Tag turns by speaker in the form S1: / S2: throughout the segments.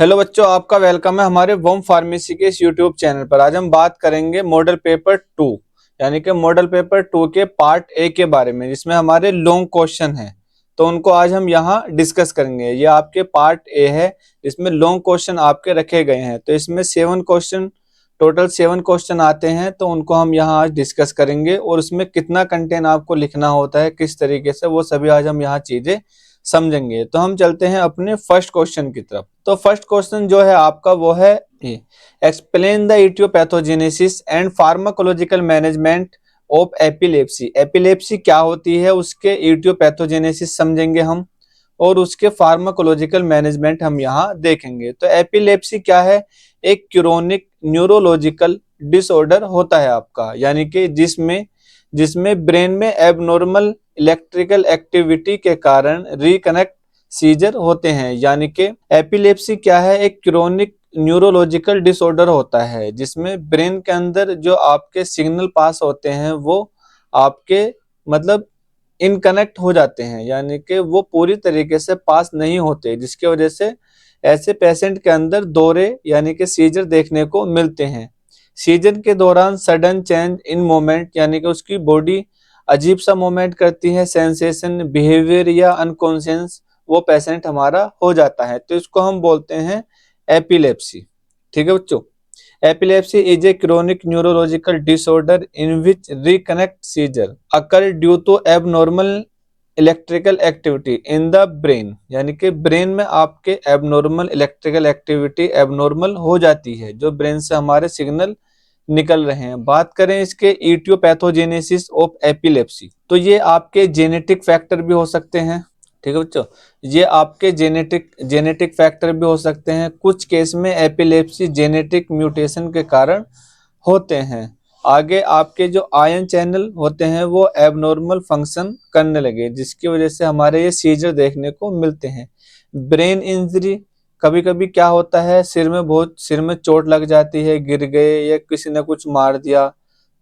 S1: Hello बच्चों, आपका welcome है हमारे वोम फार्मेसी के इस यूट्यूब चैनल पर। आज हम बात करेंगे मॉडल पेपर 2 यानी कि मॉडल पेपर 2 के पार्ट ए के बारे में, जिसमें हमारे लॉन्ग क्वेश्चन हैं। तो उनको आज हम यहाँ डिस्कस करेंगे। ये आपके पार्ट ए है, इसमें लॉन्ग क्वेश्चन आपके रखे गए हैं। तो इसमें 7 क्वेश्चन, टोटल 7 क्वेश्चन आते हैं। तो उनको हम यहाँ आज डिस्कस करेंगे और उसमें कितना कंटेंट आपको लिखना होता है, किस तरीके से, वो सभी आज हम यहाँ चीजें समझेंगे। तो हम चलते हैं अपने फर्स्ट क्वेश्चन की तरफ। तो फर्स्ट क्वेश्चन जो है आपका वो है ये, explain the aetiopathogenesis and pharmacological management of epilepsy. Epilepsy क्या होती है, उसके इटियोपैथोजेनेसिस समझेंगे हम, और उसके फार्माकोलॉजिकल मैनेजमेंट हम यहाँ देखेंगे। तो एपिलेप्सी क्या है? एक क्रोनिक न्यूरोलॉजिकल डिसऑर्डर होता है आपका, यानी कि जिसमें जिसमें ब्रेन में एबनॉर्मल इलेक्ट्रिकल एक्टिविटी के कारण रिकनेक्ट सीजर होते हैं। यानी कि एपिलेप्सी क्या है? एक क्रोनिक न्यूरोलॉजिकल डिसऑर्डर होता है जिसमें ब्रेन के अंदर जो आपके सिग्नल पास होते हैं वो आपके मतलब इनकनेक्ट हो जाते हैं, यानी कि वो पूरी तरीके से पास नहीं होते, जिसकी वजह से ऐसे पेशेंट के अंदर दौरे यानी कि सीजर देखने को मिलते हैं। सीजन के दौरान सडन चेंज इन मोमेंट, यानी कि उसकी बॉडी अजीब सा मोमेंट करती है, सेंसेशन, बिहेवियर या अनकॉन्शियस वो पेशेंट हमारा हो जाता है। तो इसको हम बोलते हैं एपिलेप्सी। ठीक है बच्चों, epilepsy is a chronic neurological disorder in which reconnect seizure occur due to abnormal electrical activity in the brain, यानी कि ब्रेन में आपके एबनॉर्मल इलेक्ट्रिकल एक्टिविटी एबनॉर्मल हो जाती है, जो ब्रेन से हमारे सिग्नल निकल रहे हैं। बात करें इसके इटियोपैथोजेनेसिस ऑफ एपिलेप्सी, तो ये आपके जेनेटिक फैक्टर भी हो सकते हैं। ठीक है बच्चों, ये आपके जेनेटिक फैक्टर भी हो सकते हैं। कुछ केस में एपिलेप्सी जेनेटिक म्यूटेशन के कारण होते हैं। आगे आपके जो आयन चैनल होते हैं वो एबनॉर्मल फंक्शन करने लगे, जिसकी वजह से हमारे ये सीजर देखने को मिलते हैं। ब्रेन इंजरी, कभी कभी क्या होता है, सिर में चोट लग जाती है, गिर गए या किसी ने कुछ मार दिया,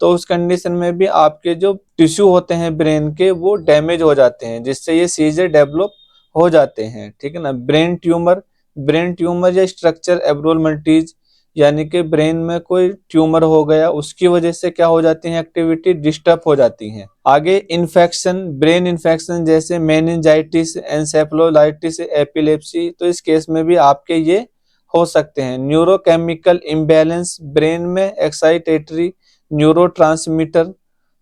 S1: तो उस कंडीशन में भी आपके जो टिश्यू होते हैं ब्रेन के वो डैमेज हो जाते हैं, जिससे ये सीजर डेवलप हो जाते हैं। ठीक है ना। ब्रेन ट्यूमर या स्ट्रक्चर एब्नॉर्मलिटीज, यानी कि ब्रेन में कोई ट्यूमर हो गया, उसकी वजह से क्या हो जाती है, एक्टिविटी डिस्टर्ब हो जाती है। आगे इन्फेक्शन, ब्रेन इन्फेक्शन जैसे मेनिंजाइटिस, एंसेफेलोलाइटिस, एपिलेप्सी, तो इस केस में भी आपके ये हो सकते हैं। न्यूरोकेमिकल इम्बैलेंस, ब्रेन में एक्साइटेटरी न्यूरोट्रांसमीटर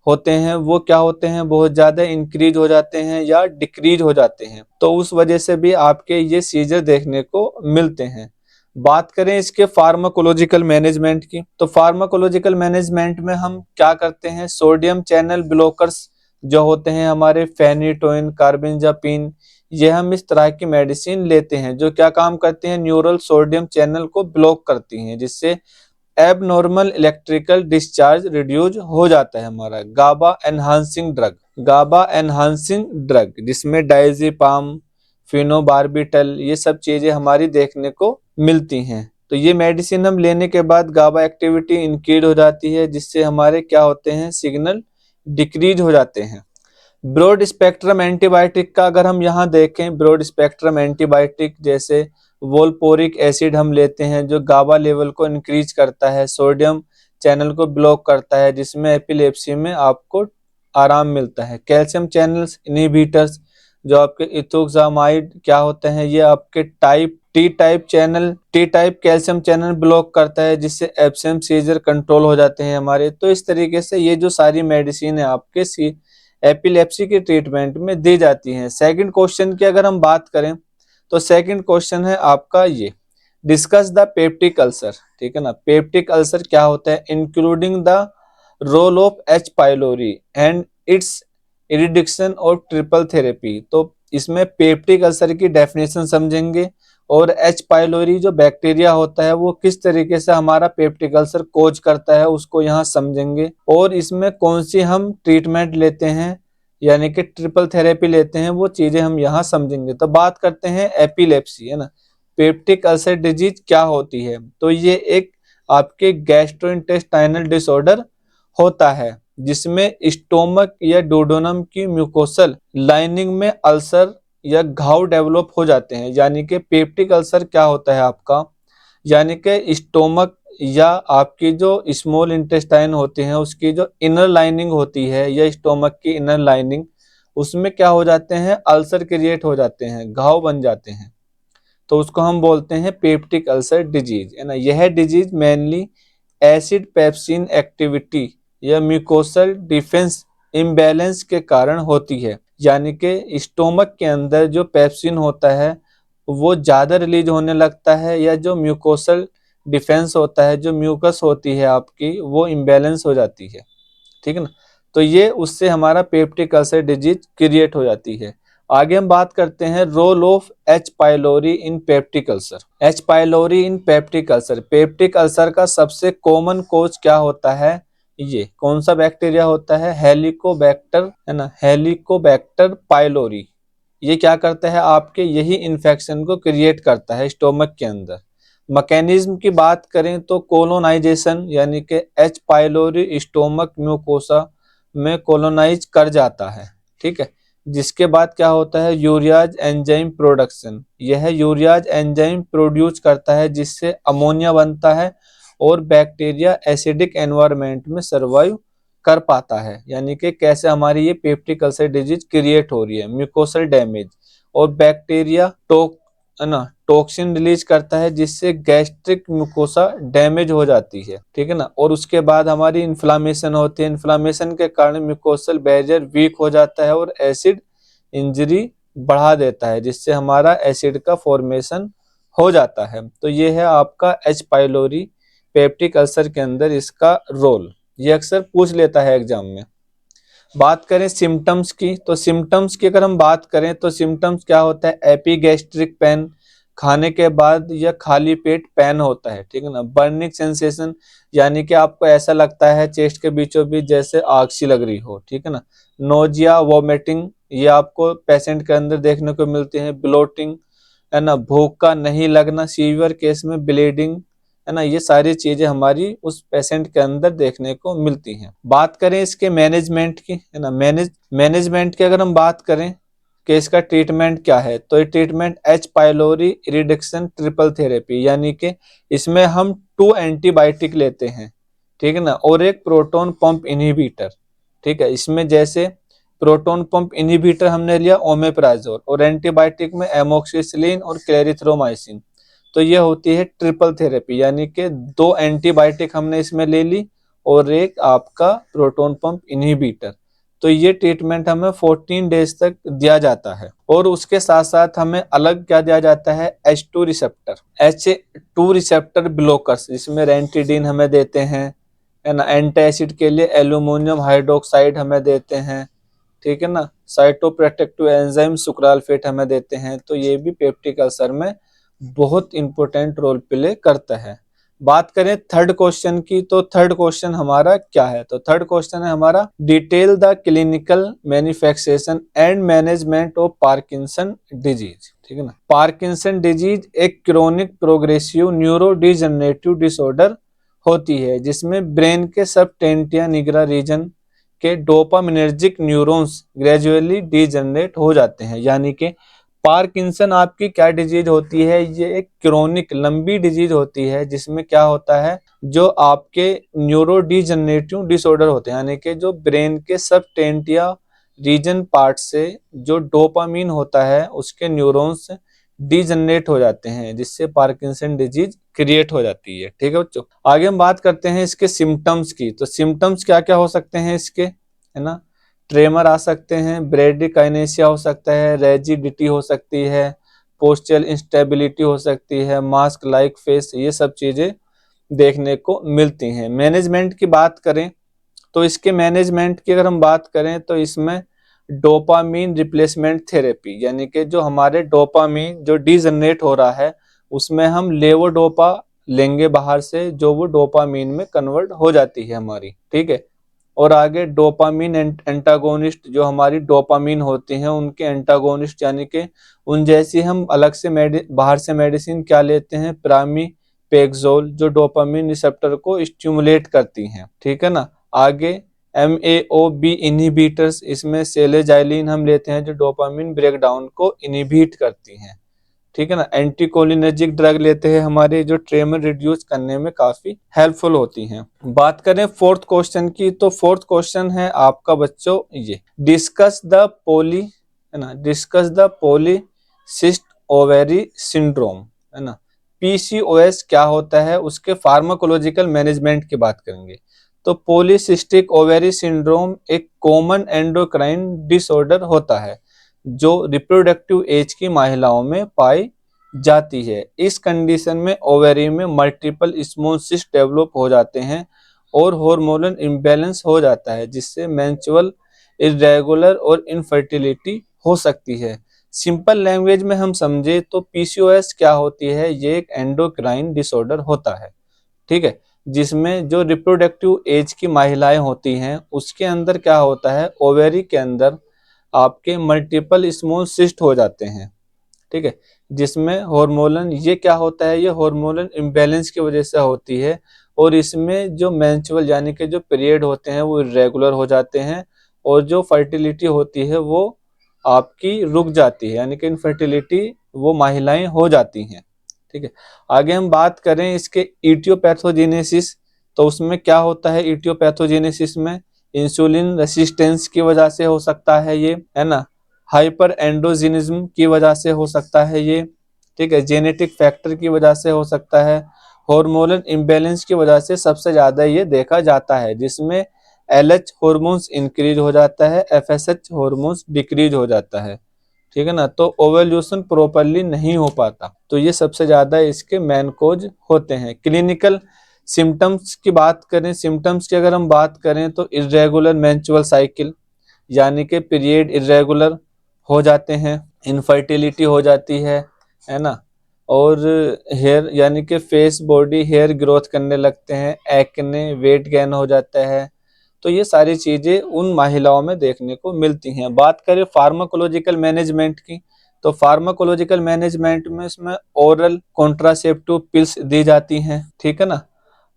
S1: होते हैं, वो क्या होते हैं, बहुत ज्यादा इंक्रीज हो जाते हैं या डिक्रीज हो जाते हैं, तो उस वजह से भी आपके ये सीजर देखने को मिलते हैं। बात करें इसके फार्माकोलॉजिकल मैनेजमेंट की, तो फार्माकोलॉजिकल मैनेजमेंट में हम क्या करते हैं, सोडियम चैनल ब्लॉकर्स जो होते हैं हमारे, फेनिटोइन, कार्बेंजापिन, ये हम इस तरह की मेडिसिन लेते हैं जो क्या काम करते हैं, न्यूरल सोडियम चैनल को ब्लॉक करती हैं, जिससे एबनॉर्मल इलेक्ट्रिकल डिस्चार्ज रिड्यूस हो जाता है हमारा। गाबा एनहांसिंग ड्रग जिसमें डायजेपाम, फिनोबार्बिटल, ये सब चीजें हमारी देखने को मिलती हैं। तो ये मेडिसिन हम लेने के बाद गाबा एक्टिविटी इंक्रीज हो जाती है, जिससे हमारे क्या होते हैं, सिग्नल डिक्रीज हो जाते हैं। ब्रॉड स्पेक्ट्रम एंटीबायोटिक का अगर हम यहाँ देखें, ब्रॉड स्पेक्ट्रम एंटीबायोटिक जैसे वोल्पोरिक एसिड हम लेते हैं, जो गाबा लेवल को इंक्रीज करता है, सोडियम चैनल को ब्लॉक करता है, जिसमें एपिलेप्सी में आपको आराम मिलता है। कैल्शियम चैनल्स इनहिबिटर्स जो आपके इथोक्सामाइड क्या होते हैं, ये आपके T type calcium channel block करता है, जिससे एब्सेंट सीजर कंट्रोल हो जाते हैं हमारे। तो इस तरीके से ये जो सारी मेडिसिन है आपके एपिलेप्सी के ट्रीटमेंट में दी जाती हैं। सेकंड क्वेश्चन की अगर हम बात करें, तो सेकंड क्वेश्चन है आपका ये, डिस्कस द पेप्टिक अल्सर। ठीक है ना। पेप्टिक अल्सर क्या होता है, including the role of H pylori and its eradication और ट्रिपल थेरेपी। तो इसमें पेप्टिक अल्सर की डेफिनेशन समझेंगे, और एच पाइलोरी जो बैक्टीरिया होता है वो किस तरीके से हमारा पेप्टिक अल्सर कोज करता है उसको यहाँ समझेंगे, और इसमें कौन सी हम ट्रीटमेंट लेते हैं यानी कि ट्रिपल थेरेपी लेते हैं, वो चीजें हम यहाँ समझेंगे। तो बात करते हैं एपिलेप्सी, है ना। पेप्टिक अल्सर डिजीज क्या होती है, तो ये एक आपके गैस्ट्रोइंटेस्टाइनल डिसऑर्डर होता है जिसमें स्टोमक या डोडोनम की म्यूकोसल लाइनिंग में अल्सर या घाव डेवलप हो जाते हैं। यानी कि पेप्टिक अल्सर क्या होता है आपका, यानी कि स्टोमक या आपकी जो स्मॉल इंटेस्टाइन होती है उसकी जो इनर लाइनिंग होती है या स्टोमक की इनर लाइनिंग, उसमें क्या हो जाते हैं, अल्सर क्रिएट हो जाते हैं, घाव बन जाते हैं। तो उसको हम बोलते हैं पेप्टिक अल्सर डिजीज, है ना। यह disease mainly acid pepsin activity या म्यूकोसल डिफेंस इम्बैलेंस के कारण होती है। यानी कि स्टोमक के अंदर जो पेप्सिन होता है वो ज्यादा रिलीज होने लगता है, या जो म्यूकोसल डिफेंस होता है, जो म्यूकस होती है आपकी, वो इम्बैलेंस हो जाती है, ठीक है ना। तो ये उससे हमारा पेप्टिक अल्सर डिजीज क्रिएट हो जाती है। आगे हम बात करते हैं role of H pylori in peptic ulcer. H pylori in peptic ulcer, peptic ulcer का सबसे कॉमन कोज क्या होता है, ये कौन सा बैक्टीरिया होता है, हेलिकोबैक्टर, है ना, हेलिकोबैक्टर पाइलोरी। ये क्या करता है आपके, यही इन्फेक्शन को क्रिएट करता है स्टोमक के अंदर। मैकेनिज्म की बात करें तो कोलोनाइजेशन, यानी कि एच पाइलोरी स्टोमक म्यूकोसा में कोलोनाइज कर जाता है, ठीक है। जिसके बाद क्या होता है, यूरियाज एंजाइम प्रोडक्शन, यह यूरियाज एंजाइम प्रोड्यूस करता है जिससे अमोनिया बनता है और बैक्टीरिया एसिडिक एनवायरनमेंट में सर्वाइव कर पाता है। यानी कि कैसे हमारी ये पेप्टिक अल्सर डिजीज क्रिएट हो रही है, म्यूकोसल डैमेज, और बैक्टीरिया है ना टॉक्सिन रिलीज करता है जिससे गैस्ट्रिक म्यूकोसा डैमेज हो जाती है, ठीक है ना। और उसके बाद हमारी इन्फ्लामेशन होती है, इन्फ्लामेशन के कारण म्यूकोसल बैरियर वीक हो जाता है और एसिड इंजरी बढ़ा देता है जिससे हमारा एसिड का फॉर्मेशन हो जाता है। तो ये है आपका एच पाइलोरी पेप्टिक अल्सर के अंदर इसका रोल, ये अक्सर पूछ लेता है एग्जाम में। बात करें सिम्टम्स की, तो सिम्टम्स की अगर हम बात करें तो सिम्टम्स क्या होता है, एपीगैस्ट्रिक पेन, खाने के बाद या खाली पेट पेन होता है, ठीक है ना। बर्निंग सेंसेशन, यानी कि आपको ऐसा लगता है चेस्ट के बीचों बीच जैसे आग सी लग रही हो, ठीक है ना। नोजिया, वोमिटिंग, ये आपको पेशेंट के अंदर देखने को मिलते हैं। ब्लोटिंग, है ना, भूख का नहीं लगना, सीवियर केस में ब्लीडिंग, है ना, ये सारी चीजें हमारी उस पेशेंट के अंदर देखने को मिलती हैं। बात करें इसके मैनेजमेंट की, है ना, मैनेजमेंट की अगर हम बात करें कि इसका ट्रीटमेंट क्या है, तो ये treatment H pylori reduction triple therapy, यानी कि इसमें हम 2 एंटीबायोटिक लेते हैं, ठीक है ना, और एक प्रोटोन पंप इनहिबिटर, ठीक है। इसमें जैसे प्रोटोन पंप इनहिबिटर हमने लिया ओमेप्राजोल, और एंटीबायोटिक में एमोक्सिसिलिन और क्लेरिथ्रोमाइसिन। तो ये होती है ट्रिपल थेरेपी, यानी कि 2 एंटीबायोटिक हमने इसमें ले ली और एक आपका प्रोटोन पंप इनहिबिटर। तो ये ट्रीटमेंट हमें 14 डेज तक दिया जाता है। और उसके साथ साथ हमें अलग क्या दिया जाता है, H2 receptor, H2 receptor blockers, जिसमें रेंटिडिन हमें देते हैं, है ना। एंटासिड के लिए एल्यूमिनियम हाइड्रोक्साइड हमें देते हैं, ठीक है ना। साइटोप्रोटेक्टिव एंजाइम सुक्राल्फेट हमें देते हैं। तो ये भी पेप्टिक अल्सर में बहुत इंपॉर्टेंट रोल प्ले करता है। बात करें थर्ड क्वेश्चन की, तो थर्ड क्वेश्चन हमारा क्या है, तो थर्ड क्वेश्चन है हमारा detail the clinical manifestation and management of Parkinson disease, ठीक है ना। पार्किंसन डिजीज एक chronic progressive neuro degenerative disorder होती है जिसमें ब्रेन के सबटेंटिया निग्रा रीजन के डोपामिनर्जिक न्यूरॉन्स ग्रेजुअली डिजनरेट हो जाते हैं। यानी कि पार्किंसन आपकी क्या डिजीज होती है, ये एक क्रोनिक लंबी डिजीज होती है जिसमें क्या होता है, जो आपके न्यूरो डिजनरेटिव डिसऑर्डर होते हैं, यानी कि जो ब्रेन के सबटेंटिया रीजन पार्ट से जो डोपामीन होता है उसके न्यूरॉन्स डिजनरेट हो जाते हैं जिससे पार्किंसन डिजीज क्रिएट हो जाती है, ठीक है बच्चों। आगे हम बात करते हैं इसके सिम्टम्स की, तो सिम्टम्स क्या क्या हो सकते हैं इसके, है ना। ट्रेमर आ सकते हैं, ब्रेडिकाइनेसिया हो सकता है, रेजिडिटी हो सकती है, पोस्चरल इंस्टेबिलिटी हो सकती है, मास्क लाइक फेस, ये सब चीजें देखने को मिलती हैं। मैनेजमेंट की बात करें तो इसके मैनेजमेंट की अगर हम बात करें तो इसमें डोपामीन रिप्लेसमेंट थेरेपी, यानी कि जो हमारे डोपामीन जो डिजनरेट हो रहा है उसमें हम लेवोडोपा लेंगे बाहर से, जो वो डोपामीन में कन्वर्ट हो जाती है हमारी, ठीक है। और आगे डोपामीन एंटागोनिस्ट, जो हमारी डोपामीन होती हैं उनके एंटागोनिस्ट, यानी कि उन जैसी हम अलग से बाहर से मेडिसिन क्या लेते हैं, प्रामीपेक्सोल, जो डोपामीन रिसेप्टर को स्टिमुलेट करती हैं, ठीक है ना। आगे MAO-B इनहिबिटर्स, इसमें सेलेजाइलिन हम लेते हैं जो डोपामिन ब्रेकडाउन को इनहिबिट करती हैं, ठीक है ना। एंटीकोलिनर्जिक ड्रग लेते हैं हमारे जो ट्रेमर रिड्यूस करने में काफी हेल्पफुल होती हैं। बात करें फोर्थ क्वेश्चन की, तो फोर्थ क्वेश्चन है आपका बच्चों ये, डिस्कस द पोली, है ना, डिस्कस द पॉलीसिस्ट ओवेरी सिंड्रोम, है ना। PCOS क्या होता है, उसके फार्माकोलॉजिकल मैनेजमेंट की बात करेंगे। तो पॉलीसिस्टिक ओवेरी सिंड्रोम एक कॉमन एंडोक्राइन डिसऑर्डर होता है जो रिप्रोडक्टिव एज की महिलाओं में पाई जाती है। इस कंडीशन में ओवेरी में मल्टीपल स्मॉल सिस्ट डेवलप हो जाते हैं और हार्मोनल इम्बैलेंस हो जाता है, जिससे मेंस्ट्रुअल इरेगुलर और इनफर्टिलिटी हो सकती है। सिंपल लैंग्वेज में हम समझे तो PCOS क्या होती है, ये एक एंडोक्राइन डिसऑर्डर होता है, ठीक है, जिसमें जो रिप्रोडक्टिव एज की महिलाएं होती हैं उसके अंदर क्या होता है, ओवेरी के अंदर आपके मल्टीपल स्मॉल सिस्ट हो जाते हैं, ठीक है, जिसमें हार्मोनल, ये क्या होता है, ये हार्मोनल इम्बैलेंस की वजह से होती है और इसमें जो मेंस्ट्रुअल यानी कि जो पीरियड होते हैं वो इरेगुलर हो जाते हैं और जो फर्टिलिटी होती है वो आपकी रुक जाती है, यानी कि इनफर्टिलिटी वो महिलाएं हो जाती हैं, ठीक है। आगे हम बात करें इसके इटियोपैथोजेनेसिस, तो उसमें क्या होता है इटियोपैथोजेनेसिस में, इंसुलिन रेसिस्टेंस की वजह से हो सकता है ये, है ना, हाइपर एंड्रोजिनिज्म की वजह से हो सकता है ये, ठीक है, जेनेटिक फैक्टर की वजह से हो सकता है, हार्मोनल इम्बैलेंस की वजह से सबसे ज्यादा ये देखा जाता है, जिसमें LH हार्मोन्स इंक्रीज हो जाता है, FSH हार्मोन्स डिक्रीज हो जाता है, ठीक है ना। तो ओवल्यूशन प्रॉपरली नहीं हो पाता, तो ये सबसे ज्यादा इसके मेन कोज होते हैं। क्लिनिकल सिम्टम्स की बात करें, सिम्टम्स की अगर हम बात करें तो इरेगुलर मेंस्ट्रुअल साइकिल, यानी कि पीरियड इरेगुलर हो जाते हैं, इनफर्टिलिटी हो जाती है ना, और हेयर यानी कि फेस बॉडी हेयर ग्रोथ करने लगते हैं, एक्ने, वेट गेन हो जाता है, तो ये सारी चीजें उन महिलाओं में देखने को मिलती हैं। बात करें फार्माकोलॉजिकल मैनेजमेंट की, तो फार्माकोलॉजिकल मैनेजमेंट में इसमें ओरल कॉन्ट्रासेप्टिव पिल्स दी जाती हैं, ठीक है ना,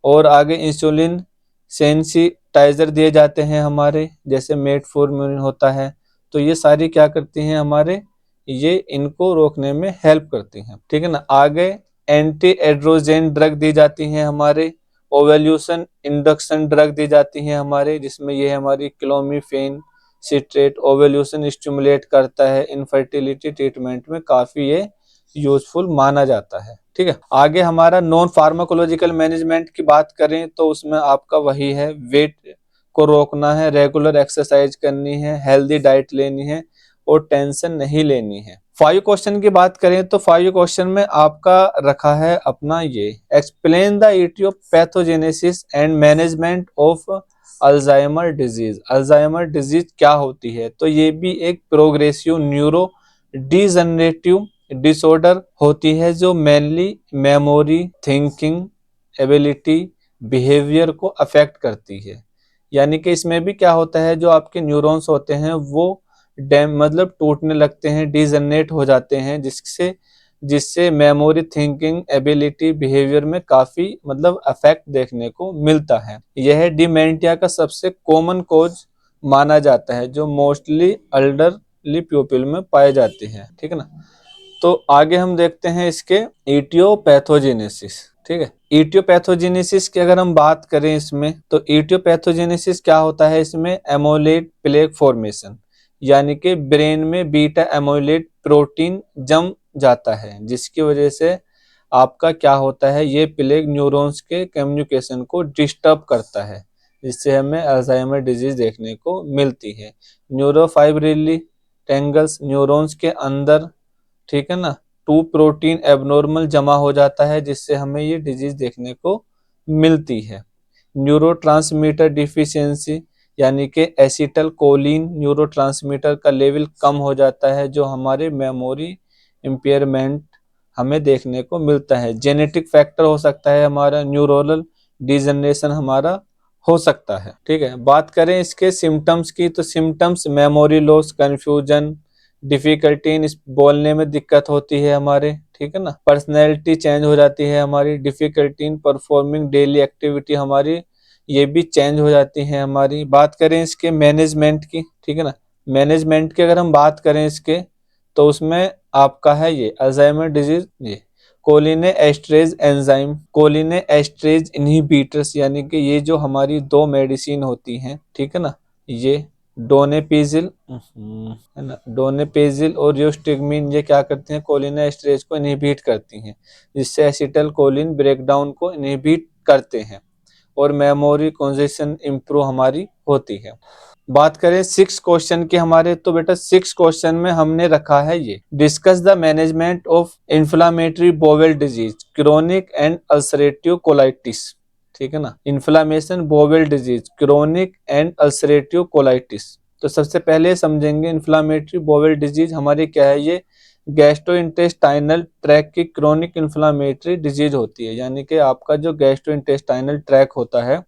S1: और आगे इंसुलिन सेंसिटाइजर दिए जाते हैं हमारे, जैसे मेटफॉर्मिन होता है, तो ये सारी क्या करती हैं हमारे, ये इनको रोकने में हेल्प करती हैं, ठीक है ना। आगे एंटी एड्रोजेन ड्रग दी जाती हैं हमारे, ओवल्यूशन इंडक्शन ड्रग दी जाती हैं हमारे, जिसमें ये हमारी क्लोमिफेन सिट्रेट ओवल्यूशन स्टिमुलेट करता है, इनफर्टिलिटी ट्रीटमेंट में काफी ये यूजफुल माना जाता है, ठीक है। आगे हमारा नॉन फार्माकोलॉजिकल मैनेजमेंट की बात करें तो उसमें आपका वही है, वेट को रोकना है, रेगुलर एक्सरसाइज करनी है, हेल्दी डाइट लेनी है और टेंशन नहीं लेनी है। 5 क्वेश्चन की बात करें तो 5 क्वेश्चन में आपका रखा है अपना ये, explain the aetiopathogenesis and management of Alzheimer disease. Alzheimer disease क्या होती है, तो ये भी एक प्रोग्रेसिव न्यूरो डिजनरेटिव डिसऑर्डर होती है जो mainly memory, thinking ability, behaviour को अफेक्ट करती है। यानी कि इसमें भी क्या होता है, जो आपके न्यूरॉन्स होते हैं वो मतलब टूटने लगते हैं, डिजनरेट हो जाते हैं, जिससे जिससे मेमोरी, थिंकिंग एबिलिटी, बिहेवियर में काफी मतलब अफेक्ट देखने को मिलता है। यह डिमेंटिया का सबसे कॉमन कॉज माना जाता है जो मोस्टली अल्डरली पीपल में पाए जाते हैं, ठीक है ना। तो आगे हम देखते हैं इसके इटियोपैथोजेनेसिस, ठीक है। इटियोपैथोजेनेसिस की अगर हम बात करें इसमें, तो इटियोपैथोजेनेसिस क्या होता है, इसमें एमोलेट प्लेक फॉर्मेशन, यानी कि ब्रेन में बीटा एमोलेट प्रोटीन जम जाता है, जिसकी वजह से आपका क्या होता है, ये प्लेक न्यूरॉन्स के कम्युनिकेशन को डिस्टर्ब करता है, जिससे हमें अल्जाइमर डिजीज देखने को मिलती है। न्यूरोफाइब्रिली टेंगल्स न्यूरॉन्स के अंदर, ठीक है ना, 2 प्रोटीन एबनॉर्मल जमा हो जाता है, जिससे हमें ये डिजीज देखने को मिलती है। न्यूरोट्रांसमीटर डिफिशियंसी, यानी कि एसिटल कोलिन न्यूरोट्रांसमीटर का लेवल कम हो जाता है, जो हमारे मेमोरी इम्पेयरमेंट हमें देखने को मिलता है। जेनेटिक फैक्टर हो सकता है हमारा, न्यूरोनल डिजनरेशन हमारा हो सकता है, ठीक है। बात करें इसके सिम्टम्स की, तो symptoms memory loss, confusion, difficulty in बोलने में दिक्कत होती है हमारे, ठीक है ना, पर्सनैलिटी चेंज हो जाती है हमारी, difficulty in performing daily activity हमारी, ये भी चेंज हो जाती हैं हमारी। बात करें इसके मैनेजमेंट की, ठीक है ना, मैनेजमेंट की अगर हम बात करें इसके, तो उसमें आपका है ये अल्जाइमर डिजीज, ये कोलिनेस्टरेज एंजाइम, कोलिनेस्टरेज इनहिबिटर्स, यानी कि ये जो हमारी दो मेडिसिन होती हैं, ठीक है ना, ये डोनेपेजिल है ना, डोनेपेजिल और रियोस्टिग्मिन, ये क्या करते हैं, कोलिनेस्टरेज को इनहिबिट करती हैं, जिससे एसिटल कोलिन ब्रेकडाउन को इनहिबिट करते हैं और मेमोरी कंजेशन इंप्रूव हमारी होती है। बात करें 6 क्वेश्चन की हमारे, तो बेटा 6 क्वेश्चन में हमने रखा है ये, discuss the management of inflammatory bowel disease, chronic and ulcerative colitis, ठीक है ना, inflammation bowel disease, chronic and ulcerative colitis. तो सबसे पहले समझेंगे इन्फ्लामेटरी बोवेल डिजीज हमारी क्या है, ये गैस्ट्रोइंटेस्टाइनल ट्रैक की क्रोनिक इन्फ्लामेटरी डिजीज होती है, यानी कि आपका जो गैस्ट्रोइंटेस्टाइनल ट्रैक होता है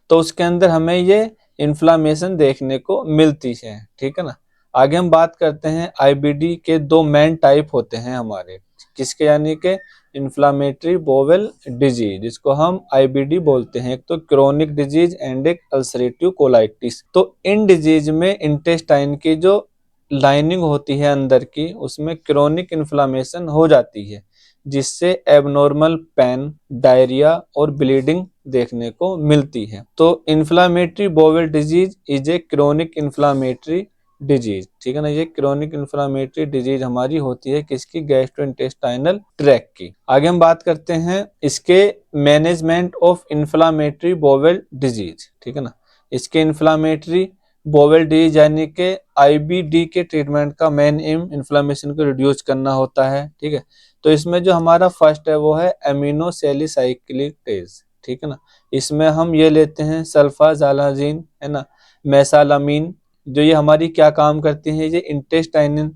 S1: तो उसके अंदर हमें ये इन्फ्लामेशन देखने को मिलती है, ठीक है ना। आगे हम बात करते हैं आईबीडी के दो मेन टाइप होते हैं हमारे, किसके, यानी कि इन्फ्लामेटरी बोवेल डिजीज, जिसको हम आईबीडी बोलते हैं, एक तो क्रोनिक डिजीज एंड एक अल्सरेटिव कोलाइटिस। तो इन डिजीज में इंटेस्टाइन की जो लाइनिंग होती है अंदर की, उसमें क्रोनिक इन्फ्लामेशन हो जाती है, जिससे एबनॉर्मल पेन, डायरिया और ब्लीडिंग देखने को मिलती है। तो inflammatory bowel disease is a chronic inflammatory disease, ठीक है ना, ये क्रोनिक इन्फ्लामेटरी डिजीज हमारी होती है किसकी, गैस्ट्रोइंटेस्टाइनल ट्रैक की। आगे हम बात करते हैं इसके management of inflammatory bowel disease, ठीक है ना, इसके इन्फ्लामेटरी बोवेल डिजीज यानी कि आईबीडी के ट्रीटमेंट का मेन एम इन्फ्लामेशन को रिड्यूस करना होता है, ठीक है। तो इसमें जो हमारा फर्स्ट है वो है एमिनोसैलिसाइक्लिकेज, ठीक है ना, इसमें हम ये लेते हैं सल्फाजालाजीन, है ना, मेसालामीन, जो ये हमारी क्या काम करती हैं, ये इंटेस्टाइन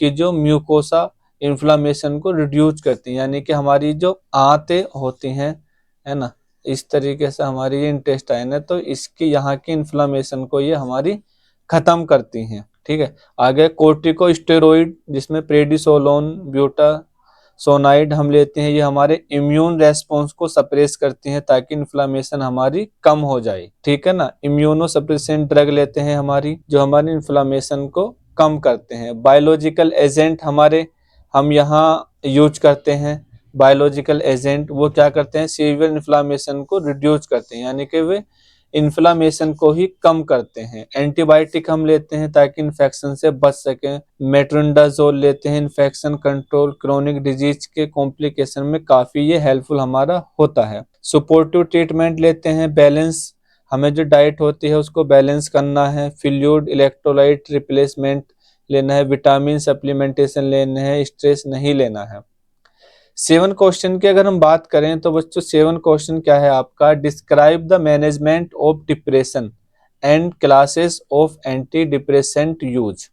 S1: की जो म्यूकोसा इन्फ्लामेशन को रिड्यूस करती हैं, यानी कि हमारी जो आंतें होती हैं, है ना, इस तरीके से हमारी ये इंटेस्टाइन है, तो इसकी यहाँ की इन्फ्लामेशन को ये हमारी खत्म करती हैं, ठीक है। आगे कोर्टिकोस्टेरॉइड, जिसमें प्रेडिसोलोन, ब्यूटासोनाइड हम लेते हैं, ये हमारे इम्यून रेस्पॉन्स को सप्रेस करती हैं ताकि इन्फ्लामेशन हमारी कम हो जाए, ठीक है ना। इम्यूनो सप्रेसेंट ड्रग लेते हैं हमारी, जो हमारी इन्फ्लामेशन को कम करते हैं। बायोलॉजिकल एजेंट हमारे हम यहाँ यूज करते हैं, बायोलॉजिकल एजेंट वो क्या करते हैं, सीवियर इन्फ्लामेशन को रिड्यूस करते हैं, यानी कि वे इन्फ्लामेशन को ही कम करते हैं। एंटीबायोटिक हम लेते हैं ताकि इन्फेक्शन से बच सकें। मेट्रोनिडाजोल लेते हैं इन्फेक्शन कंट्रोल, क्रोनिक डिजीज के कॉम्प्लिकेशन में काफी ये हेल्पफुल हमारा होता है। सपोर्टिव ट्रीटमेंट लेते हैं, बैलेंस, हमें जो डाइट होती है उसको बैलेंस करना है। फ्लूइड इलेक्ट्रोलाइट रिप्लेसमेंट लेना है, विटामिन सप्लीमेंटेशन लेना है, स्ट्रेस नहीं लेना है। 7 क्वेश्चन की अगर हम बात करें तो बच्चों 7 क्वेश्चन क्या है आपका, describe the management of depression and classes of anti depressant use.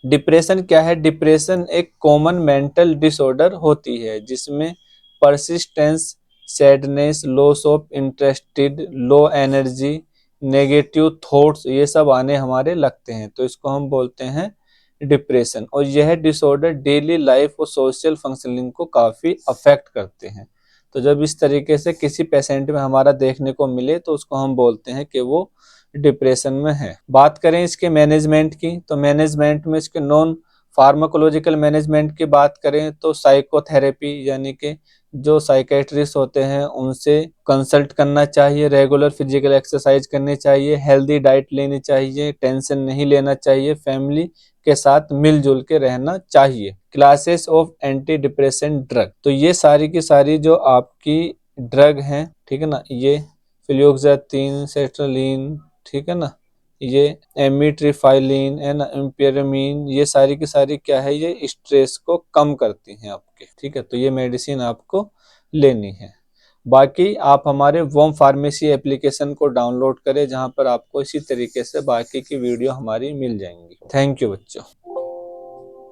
S1: Depression क्या है, डिप्रेशन एक कॉमन मेंटल डिसऑर्डर होती है जिसमें persistence, sadness, loss of interested, low energy, negative thoughts, ये सब आने हमारे लगते हैं, तो इसको हम बोलते हैं डिप्रेशन। और यह डिसऑर्डर डेली लाइफ और सोशल फंक्शनिंग को काफी अफेक्ट करते हैं। तो जब इस तरीके से किसी पेशेंट में हमारा देखने को मिले तो उसको हम बोलते हैं कि वो डिप्रेशन में है। बात करें इसके मैनेजमेंट की, तो मैनेजमेंट में इसके नॉन फार्माकोलॉजिकल मैनेजमेंट की बात करें तो साइकोथेरेपी, यानी कि जो साइकेट्रिस्ट होते हैं उनसे कंसल्ट करना चाहिए, रेगुलर फिजिकल एक्सरसाइज करनी चाहिए, हेल्दी डाइट लेनी चाहिए, टेंशन नहीं लेना चाहिए, फैमिली के साथ मिलजुल के रहना चाहिए। Classes of anti depressant drug, तो ये सारी की सारी जो आपकी ड्रग हैं, ठीक है ना, ये फ्लूओक्साटिन, सेट्रालिन, ठीक है ना, ये एमिट्रिफाइलिन है ना, एम्पिरामीन, ये सारी की सारी क्या है, ये स्ट्रेस को कम करती हैं आपके, ठीक है। तो ये मेडिसिन आपको लेनी है। बाकी आप हमारे वोम फार्मेसी एप्लीकेशन को डाउनलोड करें, जहां पर आपको इसी तरीके से बाकी की वीडियो हमारी मिल जाएंगी। थैंक यू बच्चों।